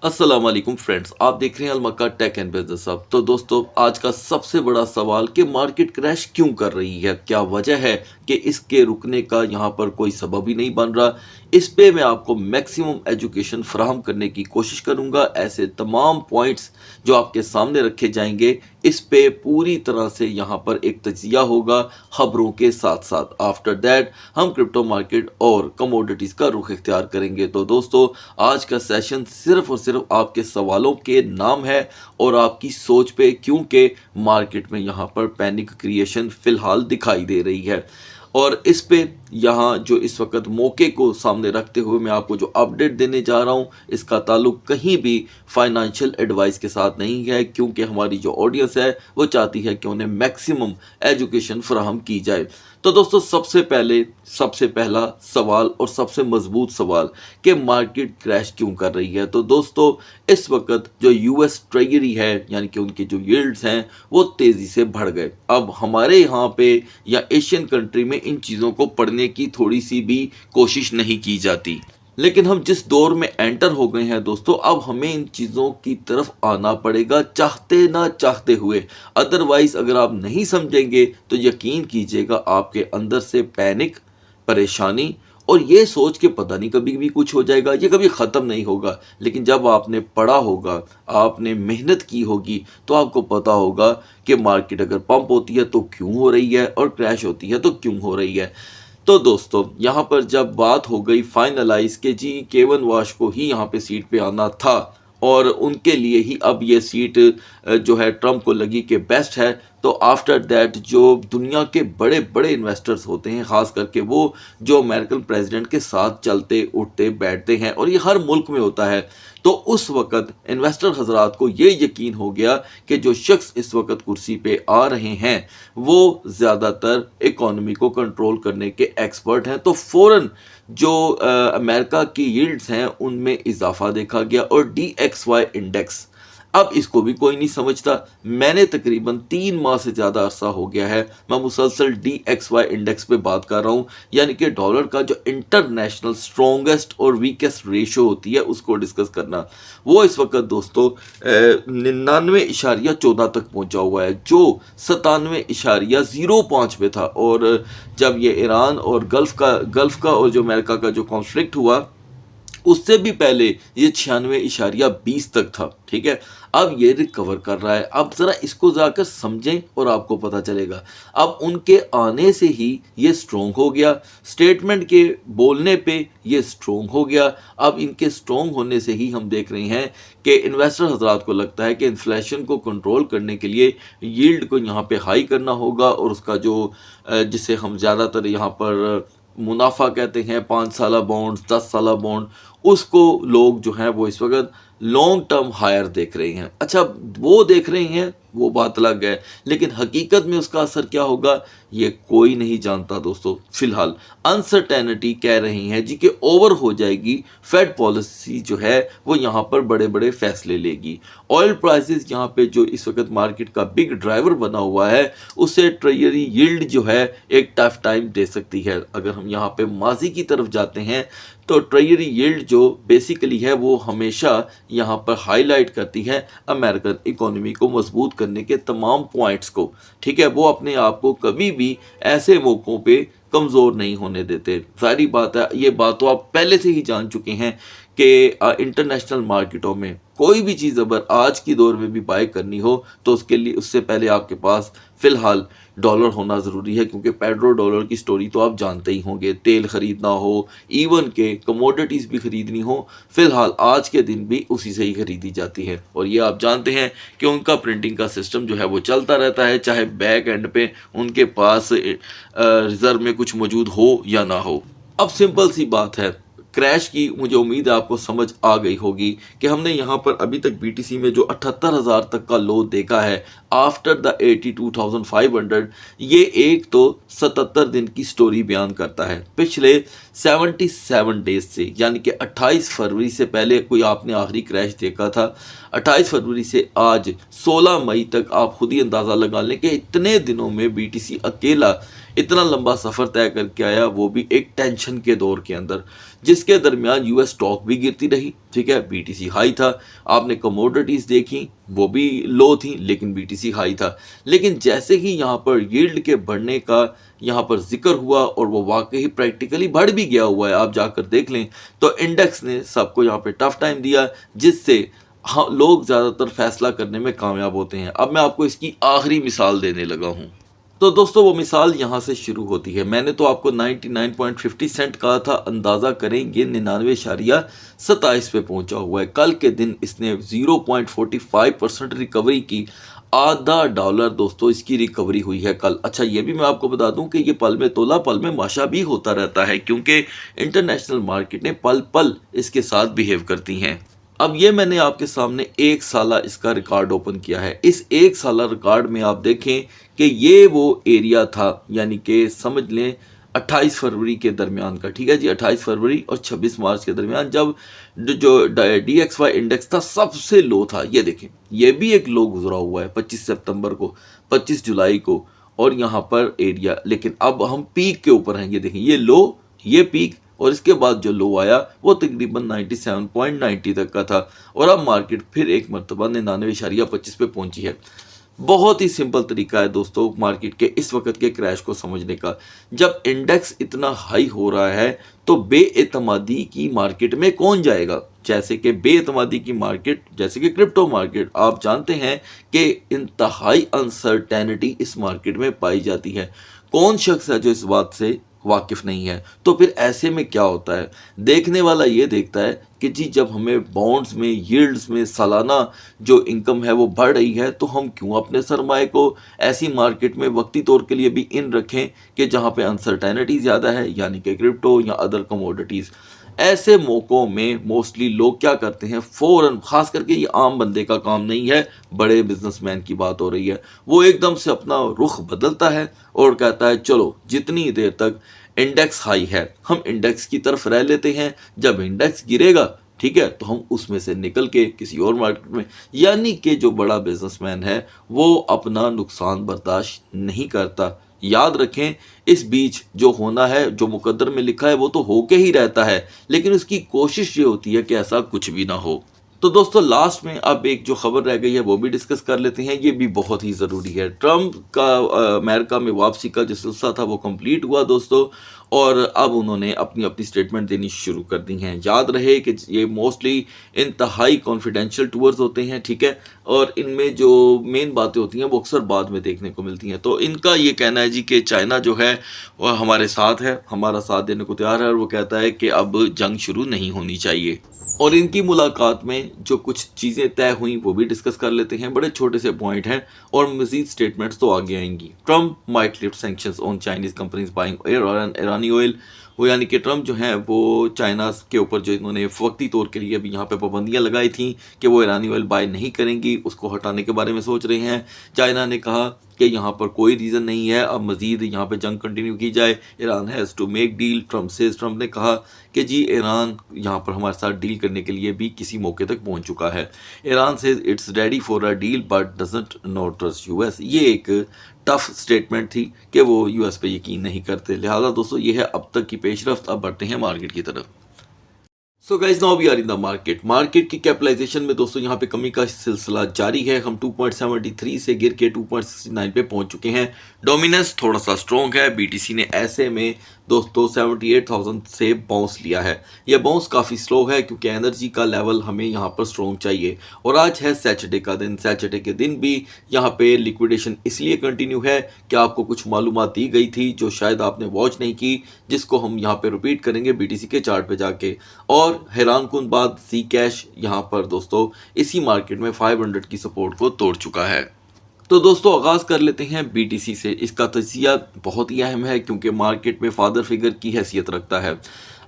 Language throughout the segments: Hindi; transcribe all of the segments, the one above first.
अस्सलाम वालेकुम फ्रेंड्स, आप देख रहे हैं अलमक्का टेक एंड बिजनेस हब। तो दोस्तों, आज का सबसे बड़ा सवाल कि मार्केट क्रैश क्यों कर रही है, क्या वजह है कि इसके रुकने का यहाँ पर कोई सबब ही नहीं बन रहा। इस पे मैं आपको मैक्सिमम एजुकेशन फराहम करने की कोशिश करूँगा। ऐसे तमाम पॉइंट्स जो आपके सामने रखे जाएंगे, इस पे पूरी तरह से यहाँ पर एक तजिया होगा खबरों के साथ साथ। आफ्टर दैट हम क्रिप्टो मार्केट और कमोडिटीज़ का रुख इख्तियार करेंगे। तो दोस्तों, आज का सेशन सिर्फ और सिर्फ आपके सवालों के नाम है और आपकी सोच पे, क्योंकि मार्केट में यहाँ पर पैनिक क्रिएशन फिलहाल दिखाई दे रही है। और इस पे यहाँ जो इस वक्त मौके को सामने रखते हुए मैं आपको जो अपडेट देने जा रहा हूँ, इसका ताल्लुक कहीं भी फाइनेंशियल एडवाइस के साथ नहीं है, क्योंकि हमारी जो ऑडियंस है वो चाहती है कि उन्हें मैक्सिमम एजुकेशन फराहम की जाए। तो दोस्तों, सबसे पहला सवाल और सबसे मजबूत सवाल कि मार्केट क्रैश क्यों कर रही है। तो दोस्तों, इस वक्त जो यूएस ट्रेजरी है, यानी कि उनके जो यील्ड्स हैं वो तेज़ी से बढ़ गए। अब हमारे यहाँ पे या एशियन कंट्री में इन चीज़ों को पढ़ने की थोड़ी सी भी कोशिश नहीं की जाती, लेकिन हम जिस दौर में एंटर हो गए हैं दोस्तों, अब हमें इन चीज़ों की तरफ आना पड़ेगा, चाहते ना चाहते हुए। अदरवाइज अगर आप नहीं समझेंगे तो यकीन कीजिएगा आपके अंदर से पैनिक, परेशानी और ये सोच के पता नहीं कभी भी कुछ हो जाएगा, ये कभी ख़त्म नहीं होगा। लेकिन जब आपने पढ़ा होगा, आपने मेहनत की होगी, तो आपको पता होगा कि मार्केट अगर पंप होती है तो क्यों हो रही है और क्रैश होती है तो क्यों हो रही है। तो दोस्तों, यहाँ पर जब बात हो गई फाइनलाइज के जी केवन वाश को ही यहाँ पे सीट पे आना था और उनके लिए ही अब ये सीट जो है ट्रम्प को लगी कि बेस्ट है, तो आफ्टर दैट जो दुनिया के बड़े बड़े इन्वेस्टर्स होते हैं, ख़ास करके वो जो अमेरिकन प्रेसिडेंट के साथ चलते उठते बैठते हैं, और ये हर मुल्क में होता है, तो उस वक़्त इन्वेस्टर हजरात को ये यकीन हो गया कि जो शख्स इस वक्त कुर्सी पे आ रहे हैं वो ज़्यादातर इकोनॉमी को कंट्रोल करने के एक्सपर्ट हैं। तो फ़ौरन जो अमेरिका की यील्ड्स हैं उनमें इजाफा देखा गया और DXY इंडेक्स, अब इसको भी कोई नहीं समझता। मैंने तकरीबन 3 माह से ज़्यादा अरसा हो गया है मैं मुसलसल DXY इंडेक्स पे बात कर रहा हूँ, यानी कि डॉलर का जो इंटरनेशनल स्ट्रॉन्गेस्ट और वीकेस्ट रेशो होती है उसको डिस्कस करना। वो इस वक्त दोस्तों 99.14 तक पहुँचा हुआ है, जो 97.05 पे था। और जब ये ईरान और गल्फ़ का और जो अमेरिका का जो कॉन्फ्लिक्ट हुआ, उससे भी पहले ये 96.20 तक था। ठीक है, अब ये रिकवर कर रहा है। अब ज़रा इसको जाकर समझें और आपको पता चलेगा। अब उनके आने से ही ये स्ट्रोंग हो गया, स्टेटमेंट के बोलने पे ये स्ट्रोंग हो गया। अब इनके स्ट्रोंग होने से ही हम देख रहे हैं कि इन्वेस्टर हजरात को लगता है कि इन्फ्लेशन को कंट्रोल करने के लिए यील्ड को यहाँ पे हाई करना होगा, और उसका जो जिसे हम ज़्यादातर यहाँ पर मुनाफा कहते हैं, 5 साला बॉन्ड्स, 10 साला बॉन्ड, उसको लोग जो हैं वो इस वक्त लॉन्ग टर्म हायर देख रहे हैं। अच्छा, वो देख रहे हैं, वो बात अलग है, लेकिन हकीकत में उसका असर क्या होगा ये कोई नहीं जानता दोस्तों। फिलहाल अनसर्टेनिटी कह रही हैं जी कि ओवर हो जाएगी, फेड पॉलिसी जो है वो यहाँ पर बड़े बड़े फैसले लेगी। ऑयल प्राइसेस यहाँ पे जो इस वक्त मार्केट का बिग ड्राइवर बना हुआ है, उससे ट्रेजरी यील्ड जो है एक टफ टाइम दे सकती है। अगर हम यहाँ पे माजी की तरफ जाते हैं तो ट्रेजरी यील्ड जो बेसिकली है वो हमेशा यहाँ पर हाईलाइट करती है अमेरिकन इकोनॉमी को मजबूत करने के तमाम पॉइंट्स को। ठीक है, वो अपने आप को कभी भी ऐसे मौक़ों पे कमज़ोर नहीं होने देते। सारी बात है, ये बात तो आप पहले से ही जान चुके हैं कि इंटरनेशनल मार्केटों में कोई भी चीज़ अगर आज की दौर में भी बाय करनी हो तो उसके लिए उससे पहले आपके पास फ़िलहाल डॉलर होना ज़रूरी है, क्योंकि पेट्रो डॉलर की स्टोरी तो आप जानते ही होंगे। तेल ख़रीदना हो, इवन के कमोडिटीज़ भी ख़रीदनी हो, फ़िलहाल आज के दिन भी उसी से ही ख़रीदी जाती है। और ये आप जानते हैं कि उनका प्रिंटिंग का सिस्टम जो है वो चलता रहता है, चाहे बैक एंड पे उनके पास रिज़र्व में कुछ मौजूद हो या ना हो। अब सिंपल सी बात है, क्रैश की मुझे उम्मीद है आपको समझ आ गई होगी कि हमने यहाँ पर अभी तक BTC में जो 78,000 तक का लो देखा है आफ्टर द 82,500, ये एक तो 77 दिन की स्टोरी बयान करता है। पिछले 77 डेज से, यानी कि 28 फरवरी से पहले कोई आपने आखिरी क्रैश देखा था, 28 फरवरी से आज 16 मई तक आप खुद ही अंदाज़ा लगा लें कि इतने दिनों में BTC अकेला इतना लंबा सफ़र तय करके आया, वो भी एक टेंशन के दौर के अंदर, जिसके दरमियान यूएस स्टॉक भी गिरती रही। ठीक है, बीटीसी हाई था। आपने कमोडिटीज़ देखी, वो भी लो थी लेकिन बीटीसी हाई था। लेकिन जैसे ही यहाँ पर यील्ड के बढ़ने का यहाँ पर जिक्र हुआ और वो वाकई प्रैक्टिकली बढ़ भी गया हुआ है, आप जाकर देख लें, तो इंडेक्स ने सबको यहाँ पे टफ टाइम दिया, जिससे हाँ लोग ज़्यादातर फैसला करने में कामयाब होते हैं। अब मैं आपको इसकी आखिरी मिसाल देने लगा हूँ। तो दोस्तों वो मिसाल यहाँ से शुरू होती है। मैंने तो आपको 99.50 सेंट कहा था, अंदाज़ा करें ये 99.27 पे पहुंचा हुआ है। कल के दिन इसने 0.45% रिकवरी की। $0.5 दोस्तों इसकी रिकवरी हुई है कल। अच्छा ये भी मैं आपको बता दूं कि ये पल में तोला पल में माशा भी होता रहता है, क्योंकि इंटरनेशनल मार्केट ने पल पल इसके साथ बिहेव करती हैं। अब ये मैंने आपके सामने एक साला इसका रिकॉर्ड ओपन किया है। इस एक साला रिकॉर्ड में आप देखें कि ये वो एरिया था, यानी कि समझ लें 28 फरवरी के दरमियान का। ठीक है जी, 28 फरवरी और 26 मार्च के दरमियान, जब जो DXY इंडेक्स था सबसे लो था। ये देखें, ये भी एक लो गुजरा हुआ है 25 सितंबर को, 25 जुलाई को, और यहाँ पर एरिया। लेकिन अब हम पीक के ऊपर हैं। ये देखें, ये लो, ये पीक, और इसके बाद जो लो आया वो तकरीबन 97.90 तक का था, और अब मार्केट फिर एक मरतबा 99.25 पे पहुंची है। बहुत ही सिंपल तरीका है दोस्तों मार्केट के इस वक्त के क्रैश को समझने का। जब इंडेक्स इतना हाई हो रहा है तो बेएतमादी की मार्केट में कौन जाएगा? जैसे कि बेएतमादी की मार्केट, जैसे कि क्रिप्टो मार्केट, आप जानते हैं कि इंतहाई अनसर्टेनिटी इस मार्केट में पाई जाती है। कौन शख्स है जो इस बात से वाकिफ नहीं है? तो फिर ऐसे में क्या होता है? देखने वाला ये देखता है कि जी जब हमें बॉन्ड्स में, यील्ड्स में सालाना जो इनकम है वो बढ़ रही है, तो हम क्यों अपने सरमाए को ऐसी मार्केट में वक्ती तौर के लिए भी इन रखें कि जहाँ पे अनसर्टेनिटी ज़्यादा है, यानी कि क्रिप्टो या अदर कमोडिटीज़। ऐसे मौक़ों में मोस्टली लोग क्या करते हैं, फ़ौरन, ख़ास करके ये आम बंदे का काम नहीं है, बड़े बिजनेसमैन की बात हो रही है, वो एकदम से अपना रुख बदलता है और कहता है चलो जितनी देर तक इंडेक्स हाई है हम इंडेक्स की तरफ रह लेते हैं, जब इंडेक्स गिरेगा ठीक है तो हम उसमें से निकल के किसी और मार्केट में। यानी कि जो बड़ा बिजनेसमैन है वो अपना नुकसान बर्दाश्त नहीं करता। याद रखें, इस बीच जो होना है, जो मुकद्दर में लिखा है वो तो होके ही रहता है, लेकिन उसकी कोशिश ये होती है कि ऐसा कुछ भी ना हो। तो दोस्तों लास्ट में अब एक जो खबर रह गई है वो भी डिस्कस कर लेते हैं, ये भी बहुत ही ज़रूरी है। ट्रम्प का अमेरिका में वापसी का जो सिलसिला था वो कंप्लीट हुआ दोस्तों, और अब उन्होंने अपनी अपनी स्टेटमेंट देनी शुरू कर दी हैं। याद रहे कि ये मोस्टली इंतहाई कॉन्फिडेंशियल टूर्स होते हैं, ठीक है, और इनमें जो मेन बातें होती हैं वो अक्सर बाद में देखने को मिलती हैं। तो इनका ये कहना है जी कि चाइना जो है वह हमारे साथ है, हमारा साथ देने को तैयार है, और वो कहता है कि अब जंग शुरू नहीं होनी चाहिए। और इनकी मुलाकात में जो कुछ चीज़ें तय हुई वो भी डिस्कस कर लेते हैं। बड़े छोटे से पॉइंट हैं और मजीद स्टेटमेंट्स तो आगे आएंगी। Trump might lift sanctions on Chinese companies buying Irani oil, वो यानी कि ट्रम्प जो है वो चाइना के ऊपर जो इन्होंने वक्ती तौर के लिए अभी यहाँ पे पाबंदियाँ लगाई थी कि वो ईरानी ऑयल बाय नहीं करेंगी, उसको हटाने के बारे में सोच रहे हैं। चाइना ने कहा कि यहाँ पर कोई रीज़न नहीं है अब मज़ीद यहाँ पे जंग कंटिन्यू की जाए, Iran has to make deal. Trump ने कहा कि जी ईरान यहाँ पर हमारे साथ डील करने के लिए भी किसी मौके तक पहुँच चुका है। Iran says it's ready for a deal but doesn't not trust US. ये एक टफ स्टेटमेंट थी कि वो यूएस पे यकीन नहीं करते। लिहाजा दोस्तों ये है अब तक की पेशरफ्त। अब बढ़ते हैं मार्केट की तरफ। So guys now we are in the market की कैपिटलाइजेशन में दोस्तों यहाँ पे कमी का सिलसिला जारी है। हम 2.73 से गिर के 2.69 पे पहुंच चुके हैं। डोमिनेंस थोड़ा सा स्ट्रॉन्ग है। बीटीसी ने ऐसे में दोस्तों 78,000 से बाउंस लिया है। यह बाउंस काफ़ी स्लो है क्योंकि एनर्जी का लेवल हमें यहाँ पर स्ट्रॉन्ग चाहिए। और आज है सैटरडे का दिन। सैटरडे के दिन भी यहाँ पे लिक्विडेशन इसलिए कंटिन्यू है कि आपको कुछ मालूमात दी गई थी जो शायद आपने वॉच नहीं की, जिसको हम यहाँ पे रिपीट करेंगे बीटीसी के चार्ट पे जाके। और हैरानकुन बात, सी कैश यहाँ पर दोस्तों इसी मार्केट में 500 की सपोर्ट को तोड़ चुका है। तो दोस्तों आगाज़ कर लेते हैं बीटीसी से। इसका तजिया बहुत ही अहम है क्योंकि मार्केट में फादर फिगर की हैसियत रखता है।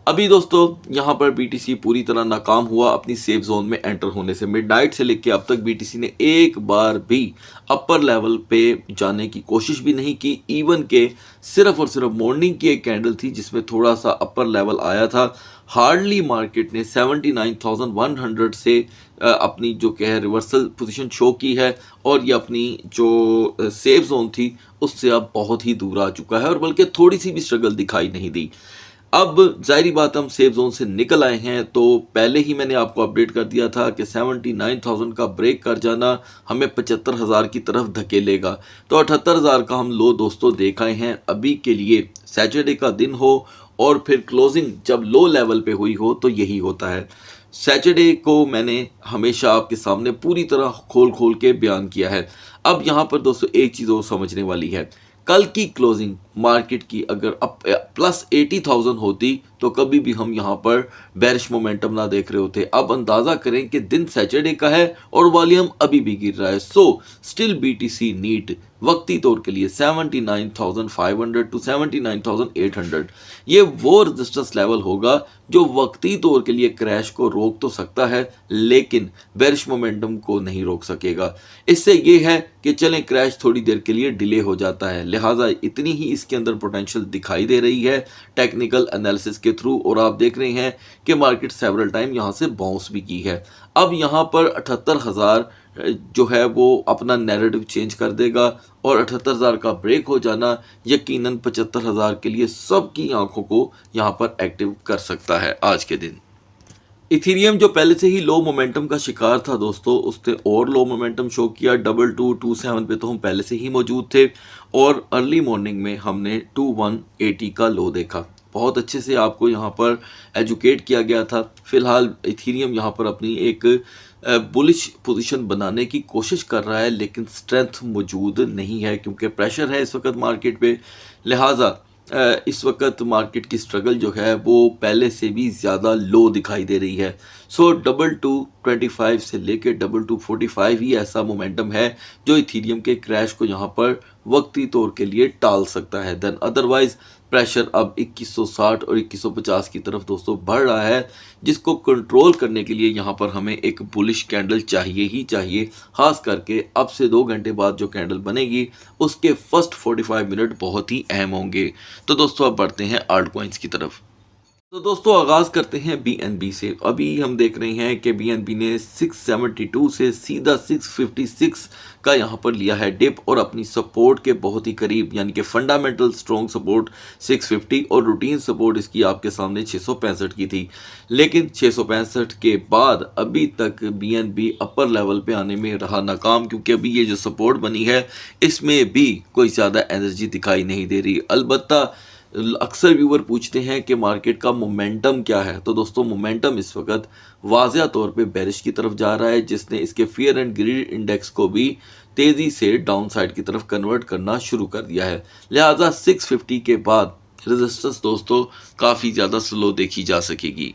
अभी दोस्तों यहाँ पर बीटीसी पूरी तरह नाकाम हुआ अपनी सेफ जोन में एंटर होने से। मिडनाइट से लेकर अब तक बीटीसी ने एक बार भी अपर लेवल पे जाने की कोशिश भी नहीं की। इवन के सिर्फ और सिर्फ मॉर्निंग की एक कैंडल थी जिसमें थोड़ा सा अपर लेवल आया था। हार्डली मार्केट ने 79,100 से अपनी जो क्या रिवर्सल पोजीशन शो की है और ये अपनी जो सेफ जोन थी उससे अब बहुत ही दूर आ चुका है और बल्कि थोड़ी सी भी स्ट्रगल दिखाई नहीं दी। अब जाहिर बात हम सेफ जोन से निकल आए हैं, तो पहले ही मैंने आपको अपडेट कर दिया था कि 79,000 का ब्रेक कर जाना हमें 75,000 की तरफ धकेलेगा। तो 78,000 का हम लो दोस्तों देख आए हैं। अभी के लिए सैटरडे का दिन हो और फिर क्लोजिंग जब लो लेवल पे हुई हो तो यही होता है। सैटरडे को मैंने हमेशा आपके सामने पूरी तरह खोल खोल के बयान किया है। अब यहाँ पर दोस्तों एक चीज़ और समझने वाली है, कल की क्लोजिंग मार्केट की अगर अप प्लस 80,000 होती तो कभी भी हम यहाँ पर बेरिश मोमेंटम ना देख रहे होते। अब अंदाज़ा करें कि दिन सैटरडे का है और वॉल्यूम अभी भी गिर रहा है। सो स्टिल बीटीसी नीड वक्ती तौर के लिए 79,500 टू 79,800 ये वो रेजिस्टेंस लेवल होगा जो वक्ती तौर के लिए क्रैश को रोक तो सकता है लेकिन बेरिश मोमेंटम को नहीं रोक सकेगा। इससे ये है कि चलें क्रैश थोड़ी देर के लिए डिले हो जाता है, लिहाजा इतनी ही इसके अंदर पोटेंशियल दिखाई दे रही है टेक्निकल एनालिसिस के थ्रू। और आप देख रहे हैं कि मार्केट सेवरल टाइम यहाँ से बाउंस भी की है। अब यहाँ पर 78,000 जो है वो अपना नैरेटिव चेंज कर देगा और 78,000 का ब्रेक हो जाना यकीनन 75,000 के लिए सबकी आंखों को यहाँ पर एक्टिव कर सकता है आज के दिन। इथीरियम जो पहले से ही लो मोमेंटम का शिकार था दोस्तों, उसने और लो मोमेंटम शो किया। 2227 पे तो हम पहले से ही मौजूद थे और अर्ली मॉर्निंग में हमने 2180 का लो देखा। बहुत अच्छे से आपको यहाँ पर एजुकेट किया गया था। फिलहाल इथीरियम यहाँ पर अपनी एक बुलिश पोजीशन बनाने की कोशिश कर रहा है लेकिन स्ट्रेंथ मौजूद नहीं है क्योंकि प्रेशर है इस वक्त मार्केट पे। लिहाजा इस वक्त मार्केट की स्ट्रगल जो है वो पहले से भी ज़्यादा लो दिखाई दे रही है। सो 2225 से लेकर 2245 ही ऐसा मोमेंटम है जो इथीरियम के क्रैश को यहाँ पर वक्ती तौर के लिए टाल सकता है। देन अदरवाइज प्रेशर अब 2160 और 2150 की तरफ दोस्तों बढ़ रहा है जिसको कंट्रोल करने के लिए यहाँ पर हमें एक बुलिश कैंडल चाहिए ही चाहिए। खास करके अब से 2 घंटे बाद जो कैंडल बनेगी उसके फर्स्ट 45 मिनट बहुत ही अहम होंगे। तो दोस्तों अब बढ़ते हैं आल्ट कॉइन्स की तरफ। तो दोस्तों आगाज़ करते हैं बीएनबी से। अभी हम देख रहे हैं कि बीएनबी ने 672 से सीधा 656 का यहाँ पर लिया है डिप और अपनी सपोर्ट के बहुत ही करीब यानी कि फंडामेंटल स्ट्रॉन्ग सपोर्ट 650 और रूटीन सपोर्ट इसकी आपके सामने 665 की थी। लेकिन 665 के बाद अभी तक बीएनबी अपर लेवल पे आने में रहा नाकाम क्योंकि अभी ये जो सपोर्ट बनी है इसमें भी कोई ज़्यादा एनर्जी दिखाई नहीं दे रही। अलबत्ता अक्सर व्यूवर पूछते हैं कि मार्केट का मोमेंटम क्या है, तो दोस्तों मोमेंटम इस वक्त वाज़िया तौर पे बेरिश की तरफ जा रहा है जिसने इसके फियर एंड ग्रीड इंडेक्स को भी तेज़ी से डाउन साइड की तरफ कन्वर्ट करना शुरू कर दिया है। लिहाजा 650 के बाद रेजिस्टेंस दोस्तों काफ़ी ज़्यादा स्लो देखी जा सकेगी।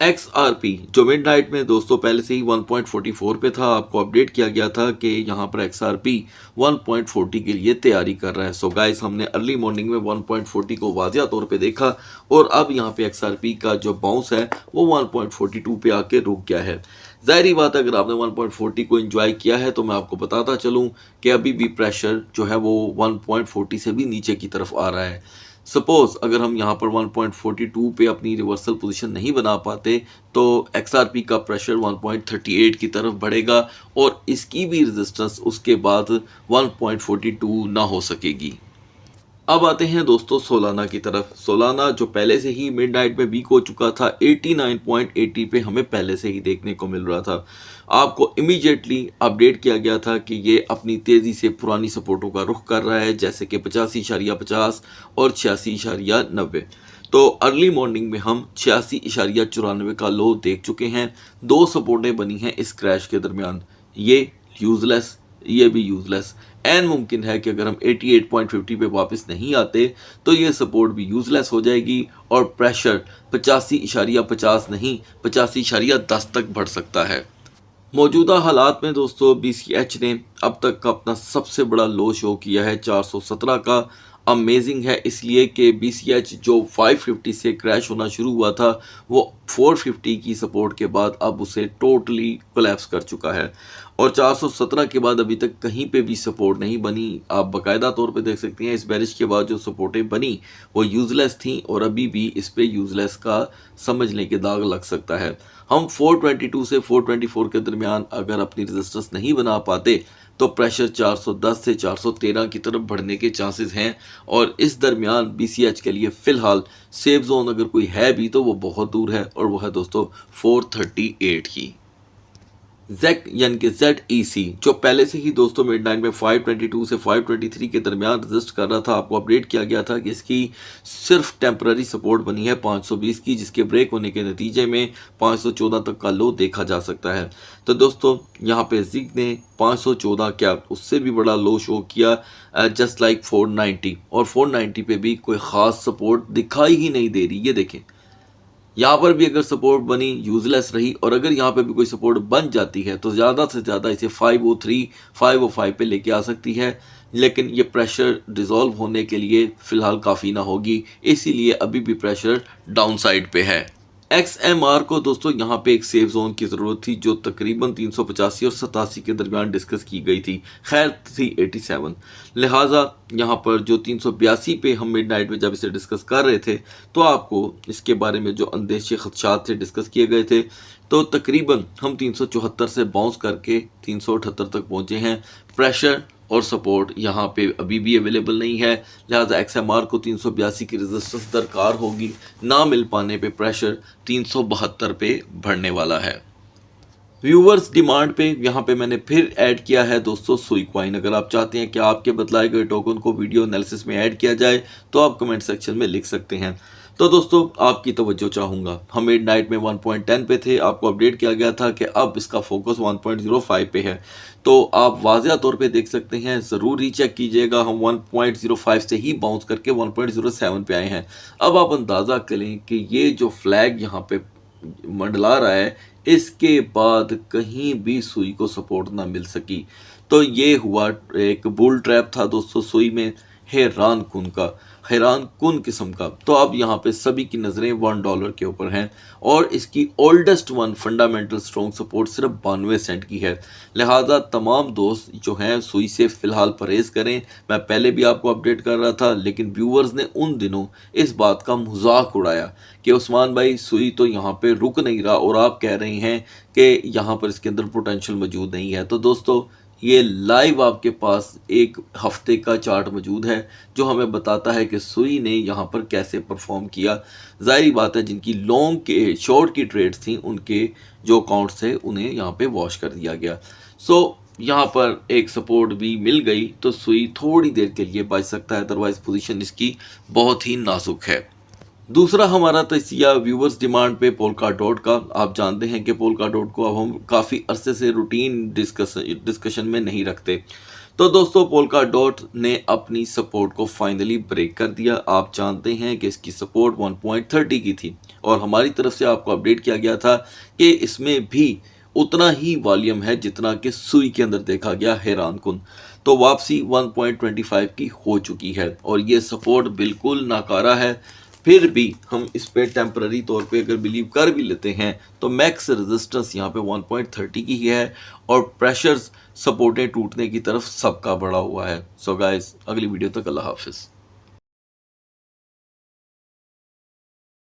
XRP जो मिड नाइट में दोस्तों पहले से ही 1.44 पे था, आपको अपडेट किया गया था कि यहाँ पर XRP 1.40 के लिए तैयारी कर रहा है। सो गाइस हमने अर्ली मॉर्निंग में 1.40 को वाज़िया तौर पे देखा और अब यहाँ पे XRP का जो बाउंस है वो 1.42 पे आके रुक गया है। ज़ाहिरी बात है अगर आपने 1.40 को एंजॉय किया है तो मैं आपको बताता चलूँ कि अभी भी प्रेशर जो है वो 1.40 से भी नीचे की तरफ आ रहा है। सपोज अगर हम यहाँ पर 1.42 पे अपनी रिवर्सल पोजीशन नहीं बना पाते तो XRP का प्रेशर 1.38 की तरफ बढ़ेगा और इसकी भी रेजिस्टेंस उसके बाद 1.42 ना हो सकेगी। अब आते हैं दोस्तों सोलाना की तरफ। सोलाना जो पहले से ही मिड नाइट में वीक हो चुका था 89.80 पे हमें पहले से ही देखने को मिल रहा था। आपको इमीडिएटली अपडेट किया गया था कि ये अपनी तेज़ी से पुरानी सपोर्टों का रुख कर रहा है जैसे कि 85.50 और 86.90। तो अर्ली मॉर्निंग में हम 86.94 का लो देख चुके हैं। 2 सपोर्टें बनी हैं इस क्रैश के दरमियान, ये यूज़लेस ये भी यूज़लेस। एन मुमकिन है कि अगर हम 88.50 पे वापस नहीं आते तो ये सपोर्ट भी यूज़लेस हो जाएगी और प्रेशर 85.50 नहीं 85.10 तक बढ़ सकता है। मौजूदा हालात में दोस्तों BCH ने अब तक का अपना सबसे बड़ा लो शो किया है 417 का। अमेजिंग है, इसलिए कि BCH जो 550 से क्रैश होना शुरू हुआ था वो 450 की सपोर्ट के बाद अब उसे टोटली कोलैप्स कर चुका है और 417 के बाद अभी तक कहीं पे भी सपोर्ट नहीं बनी। आप बाकायदा तौर पे देख सकते हैं इस बैरिश के बाद जो सपोर्टें बनी वो यूज़लेस थी और अभी भी इस पे यूज़लेस का समझने के दाग लग सकता है। हम 422 से 424 के दरमियान अगर अपनी रेजिस्टेंस नहीं बना पाते तो प्रेशर 410 से 413 की तरफ बढ़ने के चांसेस हैं और इस दरमियान BCH के लिए फ़िलहाल सेफ जोन अगर कोई है भी तो वो बहुत दूर है और वो है दोस्तों 438 की। जेक यानी कि ZEC जो पहले से ही दोस्तों मिडनाइट में 522 से 523 के दरमियान रजिस्ट कर रहा था, आपको अपडेट किया गया था कि इसकी सिर्फ टेम्पररी सपोर्ट बनी है 520 की, जिसके ब्रेक होने के नतीजे में 514 तक का लो देखा जा सकता है। तो दोस्तों यहाँ पे जिग ने 514 क्या उससे भी बड़ा लो शो किया जस्ट लाइक 490 और 490 पे भी कोई ख़ास सपोर्ट दिखाई ही नहीं दे रही। ये देखें यहाँ पर भी अगर सपोर्ट बनी यूजलेस रही और अगर यहाँ पे भी कोई सपोर्ट बन जाती है तो ज़्यादा से ज़्यादा इसे 503 505 पे लेके आ सकती है, लेकिन ये प्रेशर डिज़ोल्व होने के लिए फ़िलहाल काफ़ी ना होगी, इसीलिए अभी भी प्रेशर डाउन साइड पे है। XMR को दोस्तों यहाँ पे एक सेफ जोन की ज़रूरत थी जो तकरीबन 385 और 87 के दरमियान डिस्कस की गई थी, खैर थी 87, लिहाजा यहाँ पर जो 382 पे हम मिडनाइट में जब इसे डिस्कस कर रहे थे तो आपको इसके बारे में जो अंदेशे खदशात थे डिस्कस किए गए थे, तो तकरीबन हम 374 से बाउंस करके 378 तक पहुँचे हैं। प्रेशर और सपोर्ट यहाँ पे अभी भी अवेलेबल नहीं है, लिहाजा XMR को 382 की रेजिस्टेंस दरकार होगी, ना मिल पाने पे प्रेशर 372 पे बढ़ने वाला है। व्यूवर्स डिमांड पे यहाँ पे मैंने फिर ऐड किया है दोस्तों सुई कॉइन। अगर आप चाहते हैं कि आपके बतलाए गए टोकन को वीडियो एनालिसिस में ऐड किया जाए तो आप कमेंट सेक्शन में लिख सकते हैं। तो दोस्तों आपकी तवज्जो चाहूँगा, हम मिडनाइट में 1.10 पे थे, आपको अपडेट किया गया था कि अब इसका फोकस 1.05 पे है, तो आप वाज़िया तौर पे देख सकते हैं, ज़रूर रीचेक कीजिएगा। हम 1.05 से ही बाउंस करके 1.07 पे आए हैं। अब आप अंदाज़ा करें कि ये जो फ्लैग यहाँ पे मंडला रहा है इसके बाद कहीं भी सुई को सपोर्ट ना मिल सकी, तो ये हुआ एक बुल ट्रैप था दोस्तों सुई में, हैरान कुन किस्म का। तो अब यहाँ पे सभी की नज़रें $1 के ऊपर हैं और इसकी oldest one fundamental strong support सिर्फ 92 सेंट की है, लिहाजा तमाम दोस्त जो हैं सुई से फ़िलहाल परहेज़ करें। मैं पहले भी आपको अपडेट कर रहा था, लेकिन व्यूवर्स ने उन दिनों इस बात का मजाक उड़ाया कि उस्मान भाई सुई तो यहाँ पे रुक नहीं रहा और आप कह रहे हैं कि यहाँ पर इसके अंदर पोटेंशियल मौजूद नहीं है। तो दोस्तों ये लाइव आपके पास एक हफ्ते का चार्ट मौजूद है जो हमें बताता है कि सुई ने यहाँ पर कैसे परफॉर्म किया। ज़ाहिर बात है जिनकी लॉन्ग के शॉर्ट की ट्रेड्स थी उनके जो अकाउंट्स थे उन्हें यहाँ पे वॉश कर दिया गया। सो यहाँ पर एक सपोर्ट भी मिल गई तो सुई थोड़ी देर के लिए बच सकता है, अदरवाइज पोजीशन इसकी बहुत ही नाजुक है। दूसरा हमारा तजिया व्यूवर्स डिमांड पे पोल्का डॉट का। आप जानते हैं कि पोल्का डॉट को अब हम काफ़ी अरसे से रूटीन डिस्कशन में नहीं रखते, तो दोस्तों पोल्का डॉट ने अपनी सपोर्ट को फाइनली ब्रेक कर दिया। आप जानते हैं कि इसकी सपोर्ट 1.30 की थी और हमारी तरफ से आपको अपडेट किया गया था कि इसमें भी उतना ही वॉल्यूम है जितना कि सुई के अंदर देखा गया, हैरान कुन। तो वापसी 1.25 की हो चुकी है और ये सपोर्ट बिल्कुल नाकारा है। फिर भी हम इस पे टेम्पररी तौर पे अगर बिलीव कर भी लेते हैं तो मैक्स रेजिस्टेंस यहाँ पे 1.30 की ही है और प्रेशर्स सपोर्टें टूटने की तरफ सबका बढ़ा हुआ है। सो गाइस अगली वीडियो तक अल्लाह हाफिज़।